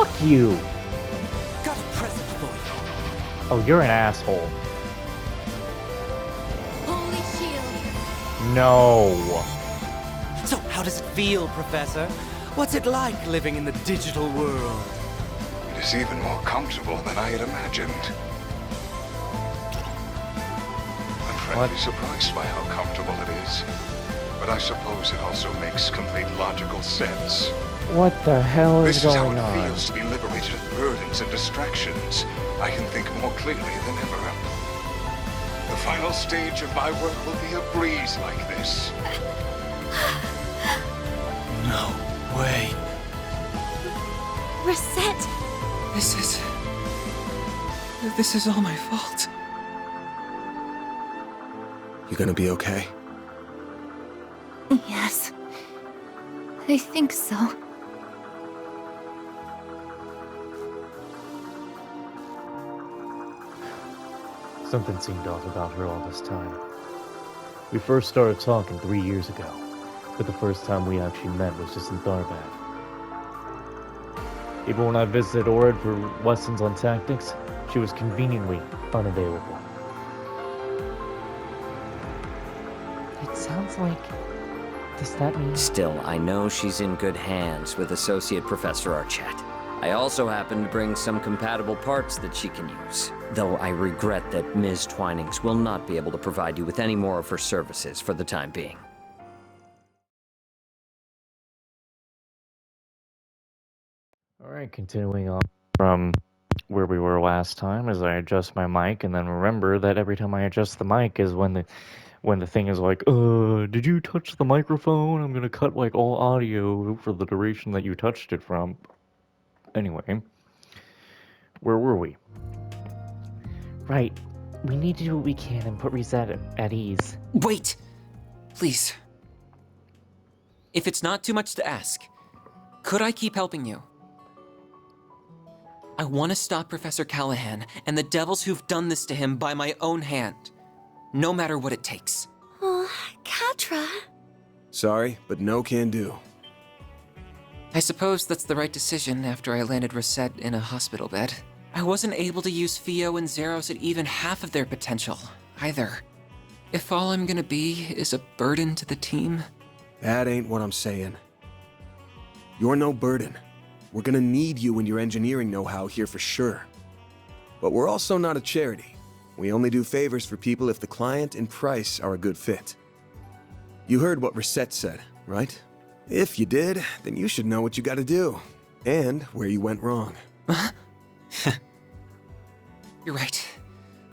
Fuck you! Got a present for you. Oh, you're an asshole. Holy shield. No. So how does it feel, Professor? What's it like living in the digital world? It is even more comfortable than I had imagined. I'm frankly surprised by how comfortable it is. But I suppose it also makes complete logical sense. What the hell is This is how going it on? feels to be liberated of burdens and distractions. I can think more clearly than ever. The final stage of my work will be a breeze like this. No way. Risette. This is all my fault. You gonna be okay? Yes. I think so. Something seemed off about her all this time. We first started talking 3 years ago, but the first time we actually met was just in Tharbad. Even when I visited Orid for lessons on tactics, she was conveniently unavailable. It sounds like... Does that mean... Still, I know she's in good hands with Associate Professor Archett. I also happen to bring some compatible parts that she can use. Though I regret that Ms. Twinings will not be able to provide you with any more of her services for the time being. Alright, continuing on from where we were last time as I adjust my mic, and then remember that every time I adjust the mic is when the thing is like, did you touch the microphone? I'm gonna cut like all audio for the duration that you touched it from. Anyway, where were we? Right, we need to do what we can and put Risette at ease. Wait! Please. If it's not too much to ask, could I keep helping you? I want to stop Professor Callahan and the devils who've done this to him by my own hand. No matter what it takes. Oh, Katra. Sorry, but no can do. I suppose that's the right decision after I landed Risette in a hospital bed. I wasn't able to use Fio and Zeros at even half of their potential, either. If all I'm gonna be is a burden to the team... That ain't what I'm saying. You're no burden. We're gonna need you and your engineering know-how here for sure. But we're also not a charity. We only do favors for people if the client and price are a good fit. You heard what Risette said, right? If you did, then you should know what you gotta do. And where you went wrong. You're right.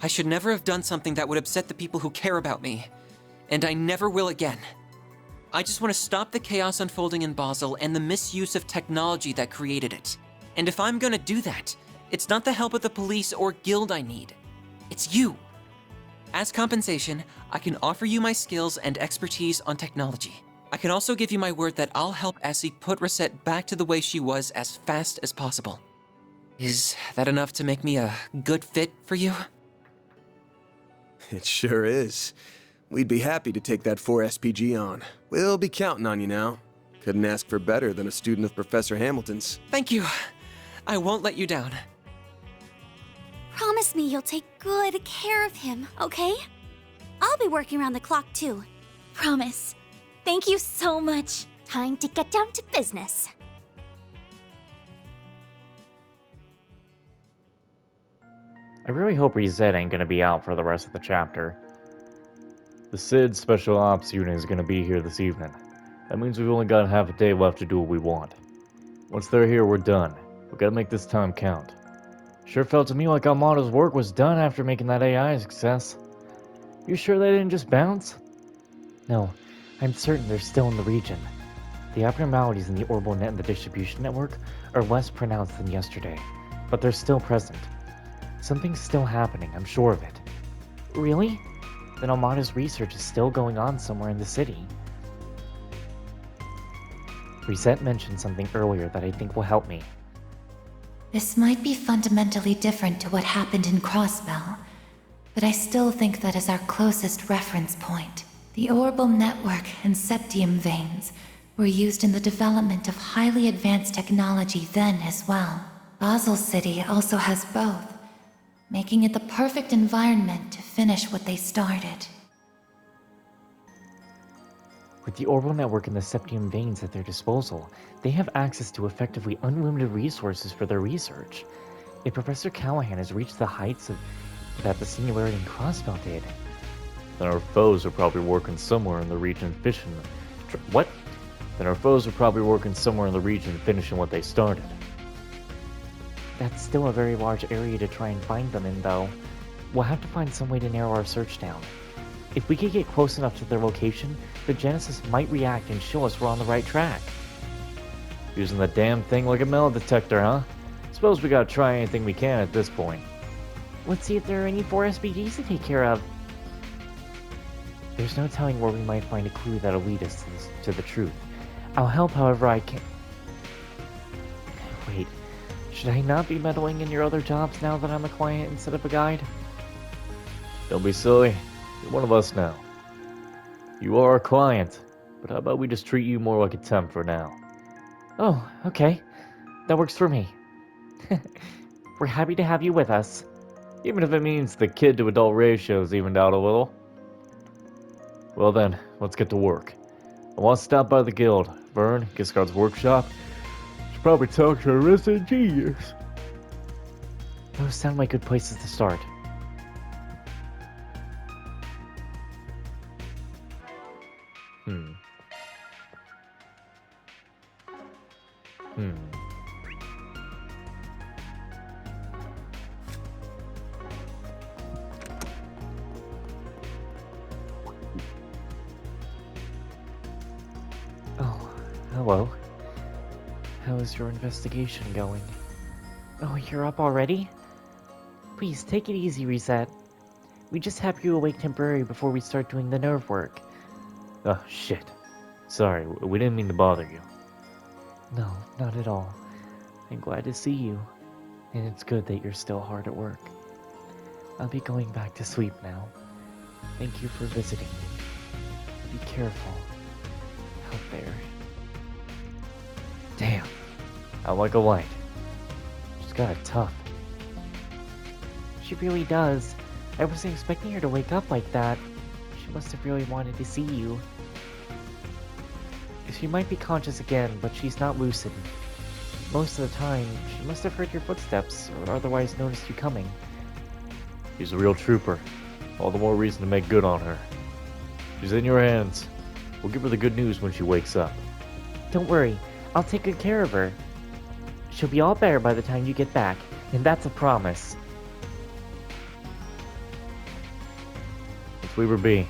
I should never have done something that would upset the people who care about me. And I never will again. I just want to stop the chaos unfolding in Basel and the misuse of technology that created it. And if I'm gonna do that, it's not the help of the police or guild I need. It's you. As compensation, I can offer you my skills and expertise on technology. I can also give you my word that I'll help Essie put Risette back to the way she was as fast as possible. Is that enough to make me a good fit for you? It sure is. We'd be happy to take that 4 SPG on. We'll be counting on you now. Couldn't ask for better than a student of Professor Hamilton's. Thank you. I won't let you down. Promise me you'll take good care of him, okay? I'll be working around the clock too. Promise. Thank you so much. Time to get down to business. I really hope Risette ain't gonna be out for the rest of the chapter. The SID Special Ops unit is gonna be here this evening. That means we've only got half a day left to do what we want. Once they're here, we're done. We gotta make this time count. Sure felt to me like Almada's work was done after making that AI a success. You sure they didn't just bounce? No, I'm certain they're still in the region. The abnormalities in the orbital net and the distribution network are less pronounced than yesterday, but they're still present. Something's still happening, I'm sure of it. Really? Then Almada's research is still going on somewhere in the city. Risette mentioned something earlier that I think will help me. This might be fundamentally different to what happened in Crossbell, but I still think that is our closest reference point. The orbital network and septium veins were used in the development of highly advanced technology then as well. Basel City also has both, making it the perfect environment to finish what they started. With the orbital network and the septium veins at their disposal, they have access to effectively unlimited resources for their research. If Professor Callahan has reached the heights that the Singularity and Crossbell did, then our foes are probably working somewhere in the region finishing what they started. That's still a very large area to try and find them in, though. We'll have to find some way to narrow our search down. If we could get close enough to their location, the Genesis might react and show us we're on the right track. Using the damn thing like a metal detector, huh? Suppose we gotta try anything we can at this point. Let's see if there are any 4 SPGs to take care of. There's no telling where we might find a clue that'll lead us to the truth. I'll help however I can. Wait, should I not be meddling in your other jobs now that I'm a client instead of a guide? Don't be silly. You're one of us now. You are a client, but how about we just treat you more like a temp for now? Oh, okay. That works for me. We're happy to have you with us. Even if it means the kid-to-adult ratio's evened out a little. Well then, let's get to work. I want to stop by the guild. Vern, Giscard's workshop. Should probably talk to a resident genius. Those sound like good places to start. Oh, hello. How is your investigation going? Oh, you're up already? Please, take it easy, Risette. We just have you awake temporarily before we start doing the nerve work. Oh, shit. Sorry, we didn't mean to bother you. No, not at all. I'm glad to see you. And it's good that you're still hard at work. I'll be going back to sleep now. Thank you for visiting me. Be careful out there. Damn. I like a light. She's got it tough. She really does. I wasn't expecting her to wake up like that. She must have really wanted to see you. She might be conscious again, but she's not lucid. Most of the time, she must have heard your footsteps, or otherwise noticed you coming. She's a real trooper. All the more reason to make good on her. She's in your hands. We'll give her the good news when she wakes up. Don't worry, I'll take good care of her. She'll be all better by the time you get back, and that's a promise. Let's leave her be.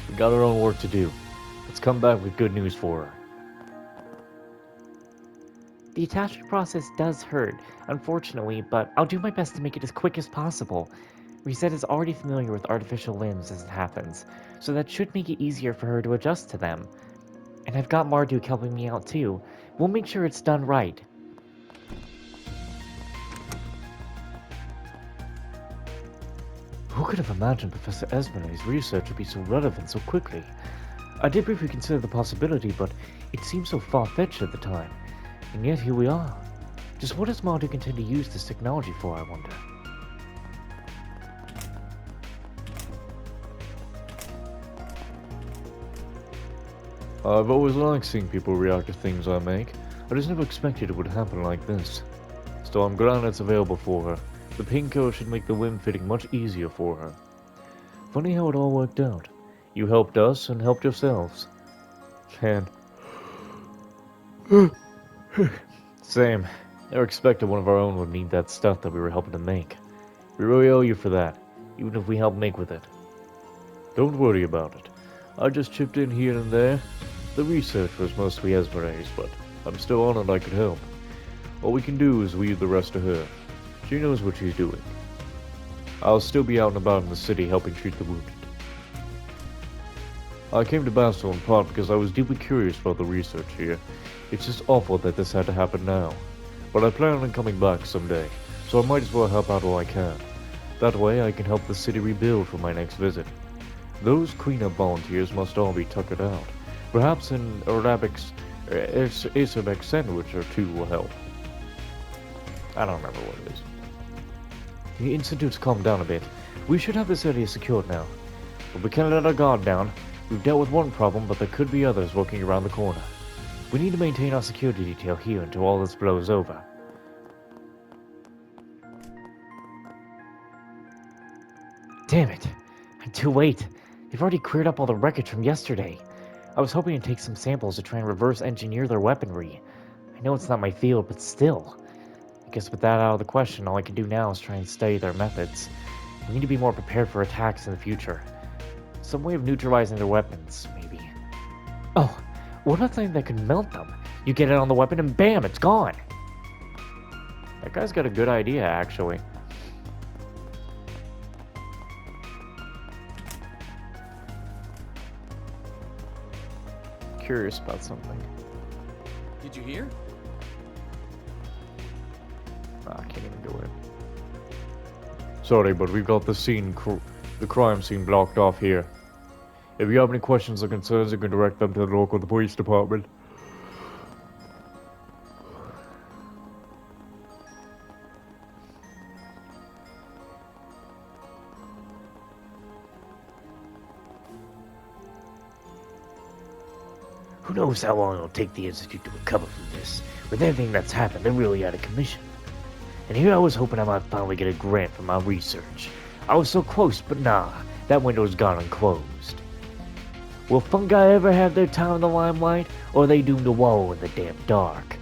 We got our own work to do. Let's come back with good news for her. The attachment process does hurt, unfortunately, but I'll do my best to make it as quick as possible. Risette is already familiar with artificial limbs as it happens, so that should make it easier for her to adjust to them. And I've got Marduk helping me out too. We'll make sure it's done right. Who could have imagined Professor Esmena's research would be so relevant so quickly? I did briefly consider the possibility, but it seemed so far-fetched at the time. And yet here we are. Just what does Marduk intend to use this technology for, I wonder? I've always liked seeing people react to things I make. I just never expected it would happen like this. Still, I'm glad it's available for her. The pink coat should make the limb fitting much easier for her. Funny how it all worked out. You helped us and helped yourselves. And... Same. Never expected one of our own would need that stuff that we were helping to make. We really owe you for that, even if we helped make with it. Don't worry about it. I just chipped in here and there. The research was mostly Esmeralda's, but I'm still honored I could help. All we can do is leave the rest to her. She knows what she's doing. I'll still be out and about in the city helping treat the wounded. I came to Basel in part because I was deeply curious about the research here. It's just awful that this had to happen now. But I plan on coming back someday, so I might as well help out all I can. That way I can help the city rebuild for my next visit. Those cleanup volunteers must all be tuckered out. Perhaps an Arabic sandwich or two will help. I don't remember what it is. The Institute's calmed down a bit. We should have this area secured now. But we can't let our guard down. We've dealt with one problem, but there could be others lurking around the corner. We need to maintain our security detail here until all this blows over. Damn it. I'm too late. They've already cleared up all the wreckage from yesterday. I was hoping to take some samples to try and reverse engineer their weaponry. I know it's not my field, but still. I guess with that out of the question, all I can do now is try and study their methods. We need to be more prepared for attacks in the future. Some way of neutralizing their weapons, maybe. Oh, what about something that could melt them? You get it on the weapon and bam, it's gone! That guy's got a good idea, actually. Curious about something. Did you hear? I can't even go in. Sorry, but we've got the crime scene blocked off here. If you have any questions or concerns, you can direct them to the local police department. Who knows how long it'll take the Institute to recover from this. With everything that's happened, they're really out of commission. And here I was hoping I might finally get a grant for my research. I was so close, but nah, that window's gone unclosed. Will fungi ever have their time in the limelight, or are they doomed to wallow in the damp dark?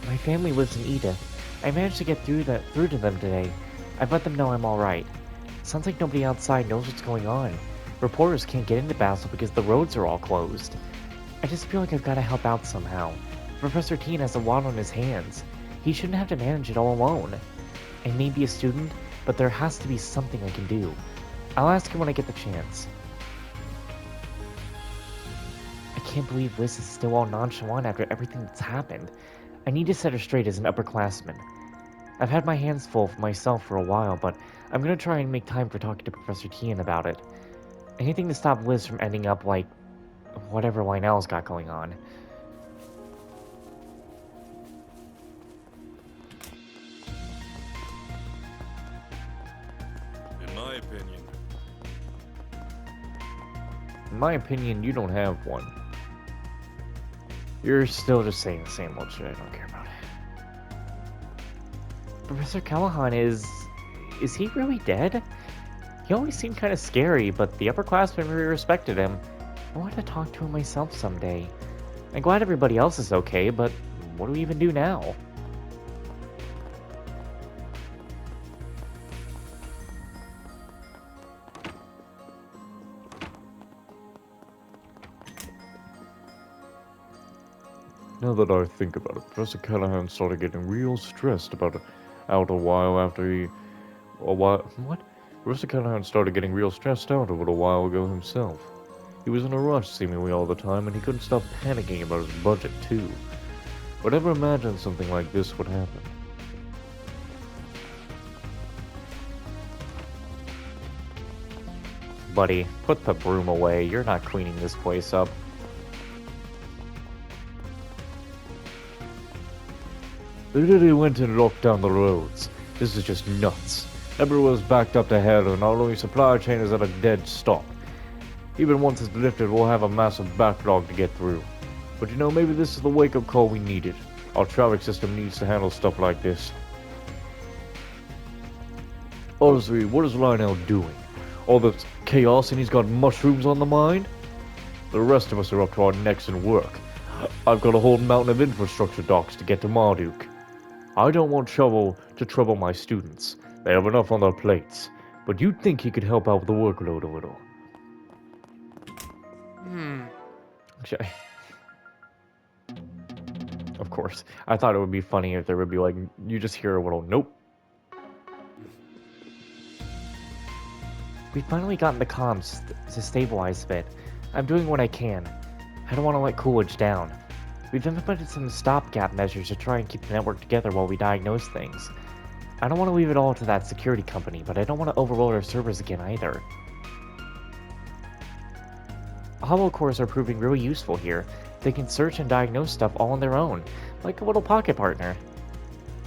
My family lives in Eda. I managed to get through to them today. I've let them know I'm alright. Sounds like nobody outside knows what's going on. Reporters can't get into Basel because the roads are all closed. I just feel like I've got to help out somehow. Professor Teen has a lot on his hands. He shouldn't have to manage it all alone. I may be a student, but there has to be something I can do. I'll ask him when I get the chance. I can't believe Liz is still all nonchalant after everything that's happened. I need to set her straight as an upperclassman. I've had my hands full for myself for a while, but I'm gonna try and make time for talking to Professor Tien about it. Anything to stop Liz from ending up like whatever Lionel's got going on. In my opinion, you don't have one. You're still just saying the same old shit I don't care about. Professor Callahan is he really dead? He always seemed kind of scary, but the upperclassmen really respected him. I want to talk to him myself someday. I'm glad everybody else is okay, but what do we even do now? Now that I think about it, Professor Callahan started getting real stressed out a while after he... What? Professor Callahan started getting real stressed out a little while ago himself. He was in a rush seemingly all the time, and he couldn't stop panicking about his budget too. But never imagined something like this would happen. Buddy, put the broom away. You're not cleaning this place up. They really went and locked down the roads. This is just nuts. Everyone's backed up to hell, and our only supply chain is at a dead stop. Even once it's lifted, we'll have a massive backlog to get through. But you know, maybe this is the wake-up call we needed. Our traffic system needs to handle stuff like this. Honestly, what is Lionel doing? All this chaos and he's got mushrooms on the mind? The rest of us are up to our necks in work. I've got a whole mountain of infrastructure docks to get to Marduk. I don't want trouble to trouble my students. They have enough on their plates. But you'd think he could help out with the workload a little. Okay. Of course. I thought it would be funny if there would be like, you just hear a little nope. We finally gotten the comms to stabilize a bit. I'm doing what I can. I don't want to let Coolidge down. We've implemented some stopgap measures to try and keep the network together while we diagnose things. I don't want to leave it all to that security company, but I don't want to overload our servers again either. Hollow cores are proving really useful here. They can search and diagnose stuff all on their own, like a little pocket partner.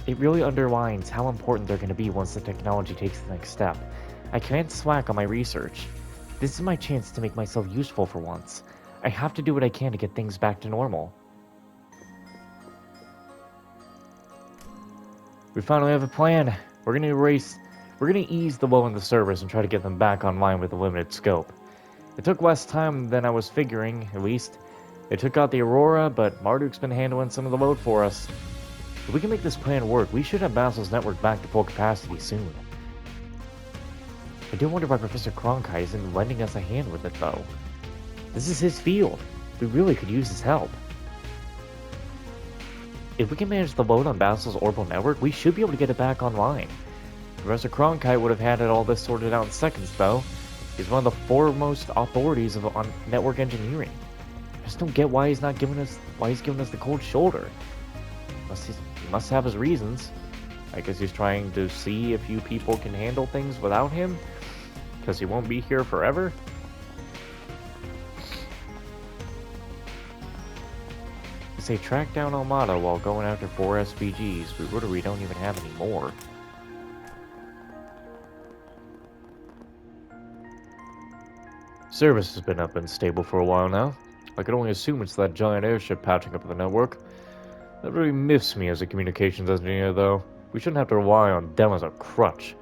It really underlines how important they're going to be once the technology takes the next step. I can't slack on my research. This is my chance to make myself useful for once. I have to do what I can to get things back to normal. We finally have a plan. We're gonna ease the low in the servers and try to get them back online with a limited scope. It took less time than I was figuring, at least. It took out the Aurora, but Marduk's been handling some of the load for us. If we can make this plan work, we should have Basil's network back to full capacity soon. I do wonder why Professor Cronkite isn't lending us a hand with it, though. This is his field. We really could use his help. If we can manage the load on Basil's orbital network, we should be able to get it back online. Professor Cronkite would have had all this sorted out in seconds, though. He's one of the foremost authorities on network engineering. I just don't get why he's giving us the cold shoulder. He must have his reasons. I guess he's trying to see if you people can handle things without him, because he won't be here forever. You say track down Armada while going after 4 SPGs. We literally don't even have any more. Service has been up and stable for a while now. I can only assume it's that giant airship patching up the network. That really miffs me as a communications engineer, though. We shouldn't have to rely on them as a crutch.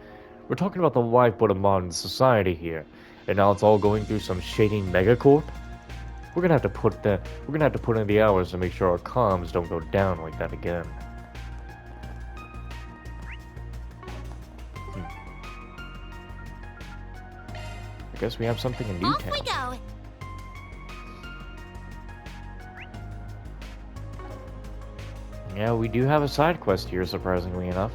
We're talking about the lifeblood of modern society here, and now it's all going through some shady megacorp. We're gonna have to put in the hours to make sure our comms don't go down like that again. I guess we have something in Newtown. Off we go! Yeah, we do have a side quest here, surprisingly enough.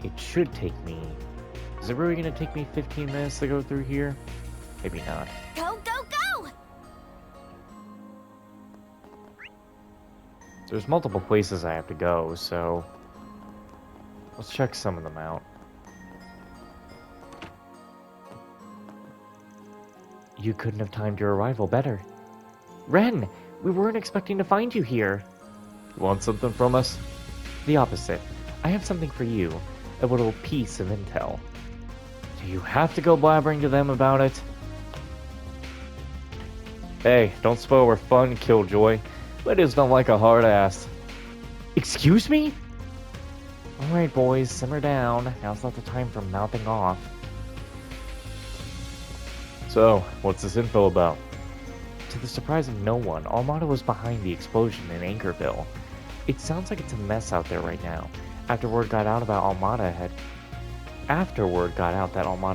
It should take me... Is it really gonna take me 15 minutes to go through here? Maybe not. Go, go, go! There's multiple places I have to go, so... Let's check some of them out. You couldn't have timed your arrival better. Ren! We weren't expecting to find you here. You want something from us? The opposite. I have something for you. A little piece of intel. Do you have to go blabbering to them about it? Hey, don't spoil our fun, Killjoy. Ladies don't like a hard ass. Excuse me? Alright boys, simmer down. Now's not the time for mouthing off. So, what's this info about? To the surprise of no one, Armada was behind the explosion in Anchorville. It sounds like it's a mess out there right now. After word got out that Armada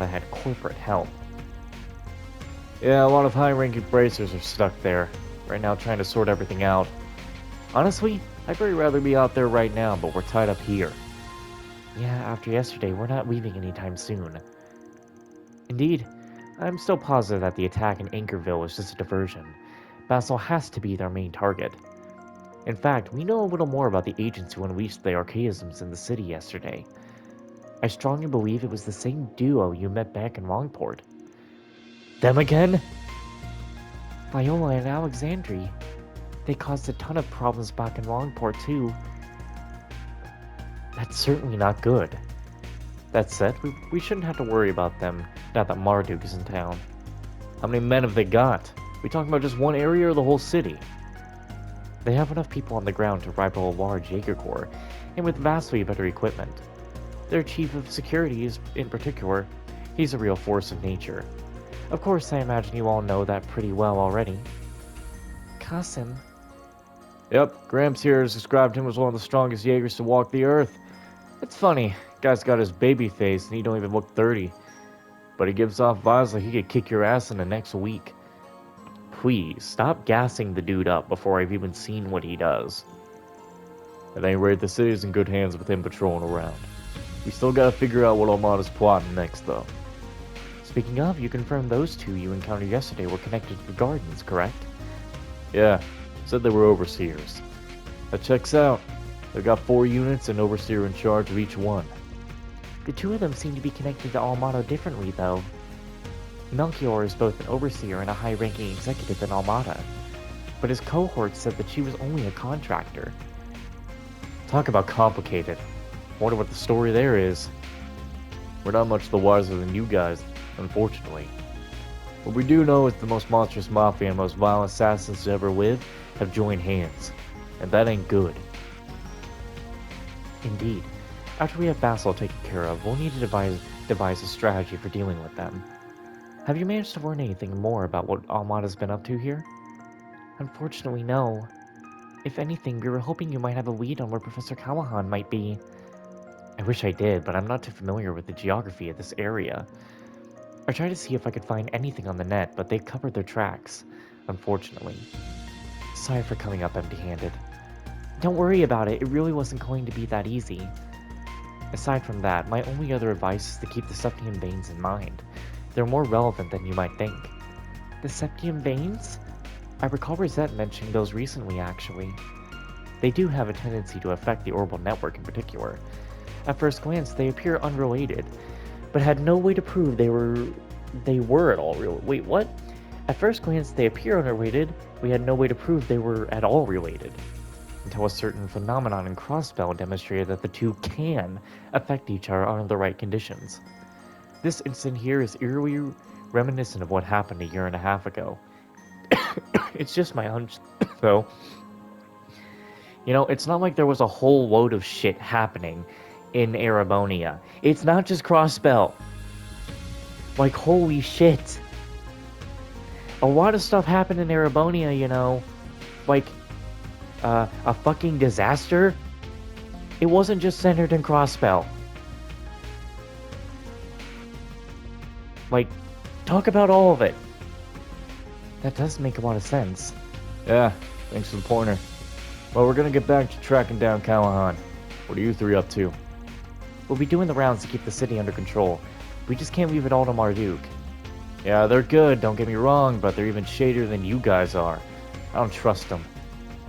had corporate help. Yeah, a lot of high-ranking bracers are stuck there, right now trying to sort everything out. Honestly, I'd very rather be out there right now, but we're tied up here. Yeah, after yesterday, we're not leaving anytime soon. Indeed, I'm still positive that the attack in Anchorville was just a diversion. Basil has to be their main target. In fact, we know a little more about the agents who unleashed the archaisms in the city yesterday. I strongly believe it was the same duo you met back in Longport. Them again? Viola and Alexandri. They caused a ton of problems back in Longport too. That's certainly not good. That said, we shouldn't have to worry about them now that Marduk is in town. How many men have they got? We talking about just one area or the whole city? They have enough people on the ground to rival a large Jaeger Corps, and with vastly better equipment. Their chief of security is, in particular, he's a real force of nature. Of course, I imagine you all know that pretty well already. Cousin. Yep, Gramps here has described him as one of the strongest Jaegers to walk the earth. It's funny, guy's got his baby face and he don't even look 30. But he gives off vibes like he could kick your ass in the next week. Please, stop gassing the dude up before I've even seen what he does. At any rate, the city's in good hands with him patrolling around. We still gotta figure out what Armada's plotting next, though. Speaking of, you confirmed those two you encountered yesterday were connected to the Gardens, correct? Yeah, said they were overseers. That checks out. They've got 4 units and overseer in charge of each one. The two of them seem to be connected to Armada differently, though. Melchior is both an overseer and a high-ranking executive in Almada, but his cohort said that she was only a contractor. Talk about complicated. Wonder what the story there is. We're not much the wiser than you guys, unfortunately. What we do know is the most monstrous mafia and most violent assassins to ever live have joined hands. And that ain't good. Indeed. After we have Basil taken care of, we'll need to devise a strategy for dealing with them. Have you managed to learn anything more about what Almada's been up to here? Unfortunately, no. If anything, we were hoping you might have a lead on where Professor Callahan might be. I wish I did, but I'm not too familiar with the geography of this area. I tried to see if I could find anything on the net, but they covered their tracks, unfortunately. Sorry for coming up empty-handed. Don't worry about it, it really wasn't going to be that easy. Aside from that, my only other advice is to keep the septium veins in mind. They're more relevant than you might think. The septium veins? I recall Risette mentioning those recently, actually. They do have a tendency to affect the orbital network in particular. At first glance, they appear unrelated, but had no way to prove they were at all real. Wait, what? At first glance, they appear unrelated. We had no way to prove they were at all related, until a certain phenomenon in Crossbell demonstrated that the two can affect each other under the right conditions. This incident here is eerily reminiscent of what happened a year and a half ago. It's just my hunch, though. You know, it's not like there was a whole load of shit happening in Erebonia. It's not just Crossbell. Like, holy shit. A lot of stuff happened in Erebonia, you know. Like, a fucking disaster. It wasn't just centered in Crossbell. Like, talk about all of it. That does make a lot of sense. Yeah, thanks for the pointer. Well, we're gonna get back to tracking down Callahan. What are you three up to? We'll be doing the rounds to keep the city under control. We just can't leave it all to Marduk. Yeah, they're good, don't get me wrong, but they're even shadier than you guys are. I don't trust them.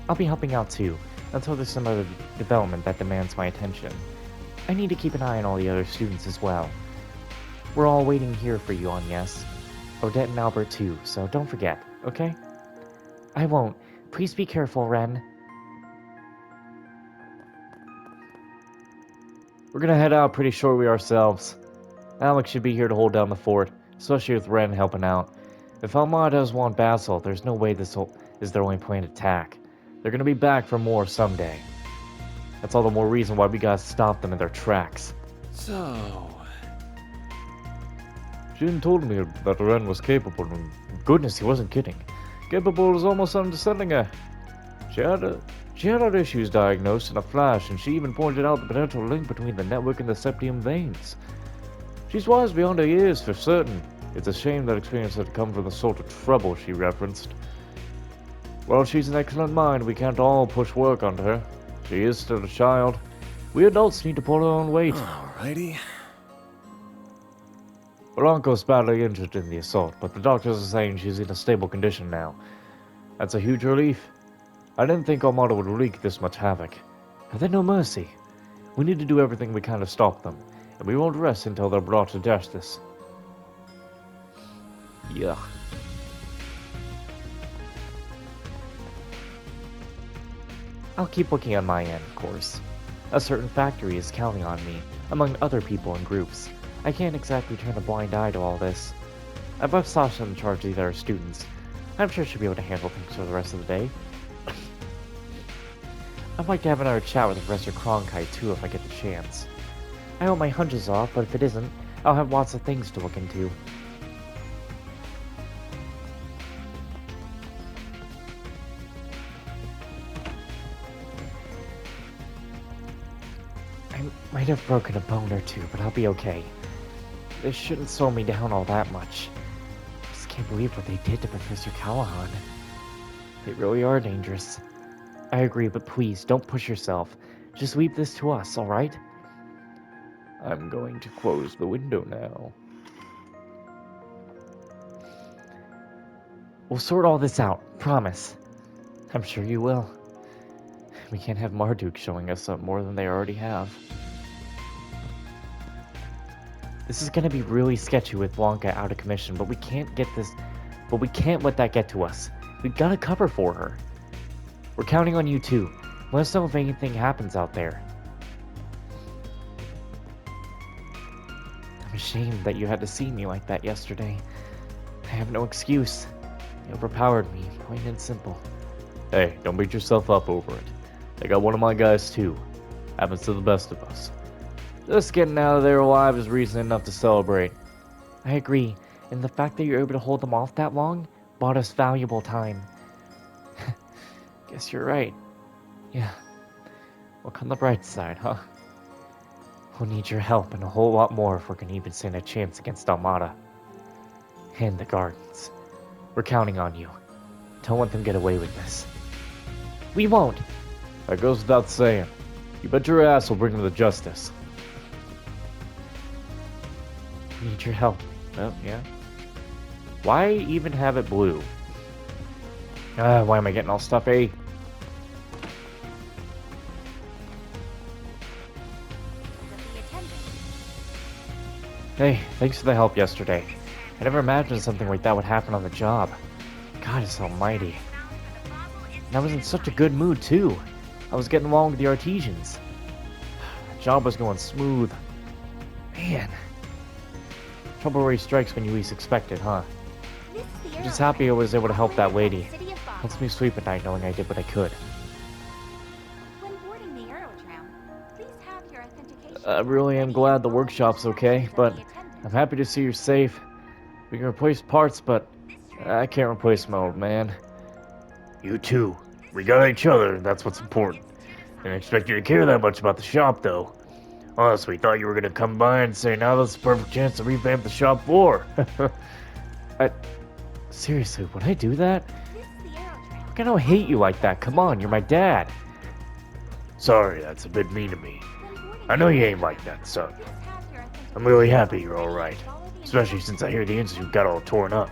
I'll be helping out too, until there's some other development that demands my attention. I need to keep an eye on all the other students as well. We're all waiting here for you, Agnes. Odette and Albert too, so don't forget, okay? I won't. Please be careful, Ren. We're gonna head out pretty shortly ourselves. Alex should be here to hold down the fort, especially with Ren helping out. If Almar does want Basil, there's no way this is their only planned attack. They're gonna be back for more someday. That's all the more reason why we gotta stop them in their tracks. So... Jin told me that Ren was capable, and goodness, he wasn't kidding. Capable is almost underselling her. She had her issues diagnosed in a flash, and she even pointed out the potential link between the network and the septium veins. She's wise beyond her years, for certain. It's a shame that experience had come from the sort of trouble she referenced. While she's an excellent mind, we can't all push work onto her. She is still a child. We adults need to pull our own weight. Alrighty. Bronco's badly injured in the assault, but the doctors are saying she's in a stable condition now. That's a huge relief. I didn't think Armada would wreak this much havoc. Have they no mercy? We need to do everything we can to stop them, and we won't rest until they're brought to justice. Yuck. I'll keep looking on my end, of course. A certain factory is counting on me, among other people and groups. I can't exactly turn a blind eye to all this. I've left Sasha in charge of the other students. I'm sure she'll be able to handle things for the rest of the day. I'd like to have another chat with Professor Cronkite too if I get the chance. I hope my hunch is off, but if it isn't, I'll have lots of things to look into. I might have broken a bone or two, but I'll be okay. This shouldn't slow me down all that much. I just can't believe what they did to Professor Callahan. They really are dangerous. I agree, but please, don't push yourself. Just leave this to us, alright? I'm going to close the window now. We'll sort all this out, promise. I'm sure you will. We can't have Marduk showing us up more than they already have. This is gonna be really sketchy with Blanca out of commission, but we can't let that get to us. We gotta cover for her. We're counting on you too. Let us know if anything happens out there. I'm ashamed that you had to see me like that yesterday. I have no excuse. You overpowered me, plain and simple. Hey, don't beat yourself up over it. I got one of my guys too. Happens to the best of us. Just getting out of there alive is reason enough to celebrate. I agree, and the fact that you're able to hold them off that long bought us valuable time. Guess you're right. Yeah. Look on the bright side, huh? We'll need your help and a whole lot more if we're gonna even stand a chance against Almada. And the Gardens. We're counting on you. Don't let them get away with this. We won't! That goes without saying. You bet your ass will bring them to justice. We need your help. Oh, yeah. Why even have it blue? Why am I getting all stuffy? Hey, thanks for the help yesterday. I never imagined something like that would happen on the job. God is almighty. And I was in such a good mood, too. I was getting along with the Artesians. The job was going smooth. Man. Trouble always strikes when you least expect it, huh? I'm just happy I was able to help that lady. Helps me sleep at night knowing I did what I could. I really am glad the workshop's okay, but I'm happy to see you're safe. We can replace parts, but I can't replace my old man. You too. We got each other, that's what's important. Didn't expect you to care that much about the shop, though. Honestly, thought you were gonna come by and say, now that's the perfect chance to revamp the shop floor. Seriously, would I do that? Look, I don't hate you like that. Come on, you're my dad. Sorry, that's a bit mean to me. I know you ain't like that, son. I'm really happy you're alright. Especially since I hear the Institute got all torn up.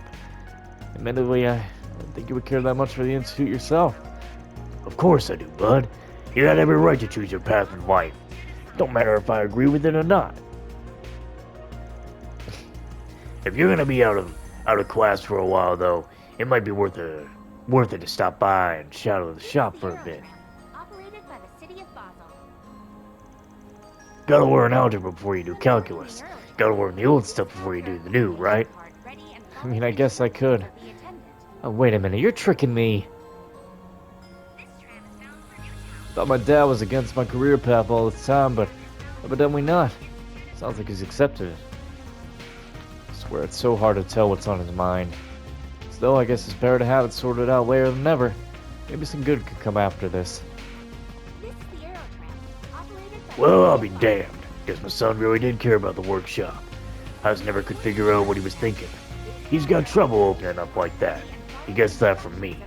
Admittedly, I don't think you would care that much for the Institute yourself. Of course I do, bud. You got every right to choose your path in life. Don't matter if I agree with it or not. If you're gonna be out of class for a while, though, it might be worth it to stop by and shadow the shop for a bit. Gotta learn algebra before you do calculus. Gotta learn the old stuff before you do the new, right? I mean, I guess I could. Oh, wait a minute, you're tricking me. Thought my dad was against my career path all this time, but evidently not. Sounds like he's accepted it. I swear it's so hard to tell what's on his mind. Still, I guess it's better to have it sorted out later than never. Maybe some good could come after this. Well, I'll be damned. Guess my son really did care about the workshop. I just never could figure out what he was thinking. He's got trouble opening up like that. He gets that from me.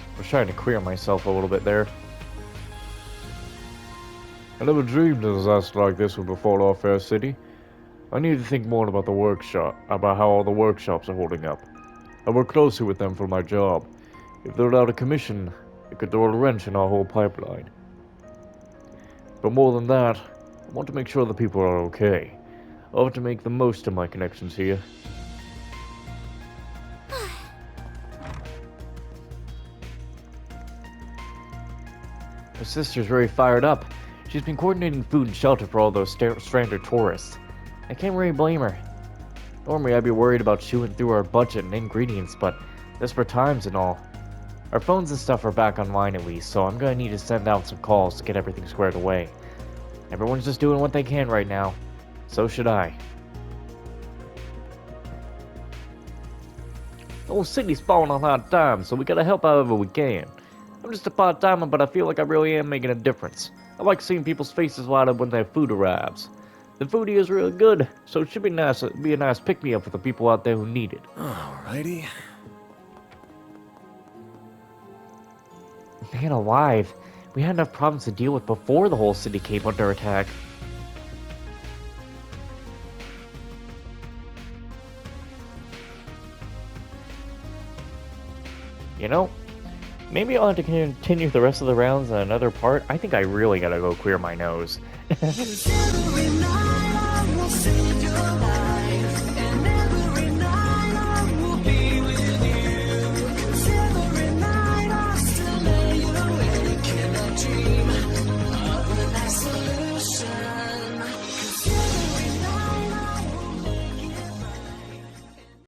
I was trying to clear myself a little bit there. I never dreamed a disaster like this would befall our fair city. I need to think more about how all the workshops are holding up. I work closely with them for my job. If they're out of commission, it could throw a wrench in our whole pipeline. But more than that, I want to make sure the people are okay. I'll have to make the most of my connections here. My sister's very fired up. She's been coordinating food and shelter for all those stranded tourists. I can't really blame her. Normally I'd be worried about chewing through our budget and ingredients, but desperate times and all. Our phones and stuff are back online at least, so I'm gonna need to send out some calls to get everything squared away. Everyone's just doing what they can right now. So should I. The whole city's falling on hard times, so we gotta help however we can. I'm just a part-timer, but I feel like I really am making a difference. I like seeing people's faces light up when their food arrives. The food here is really good, so it should be nice. Be a nice pick-me-up for the people out there who need it. Alrighty. Man alive, we had enough problems to deal with before the whole city came under attack. You know, maybe I'll have to continue the rest of the rounds in another part. I think I really gotta go clear my nose.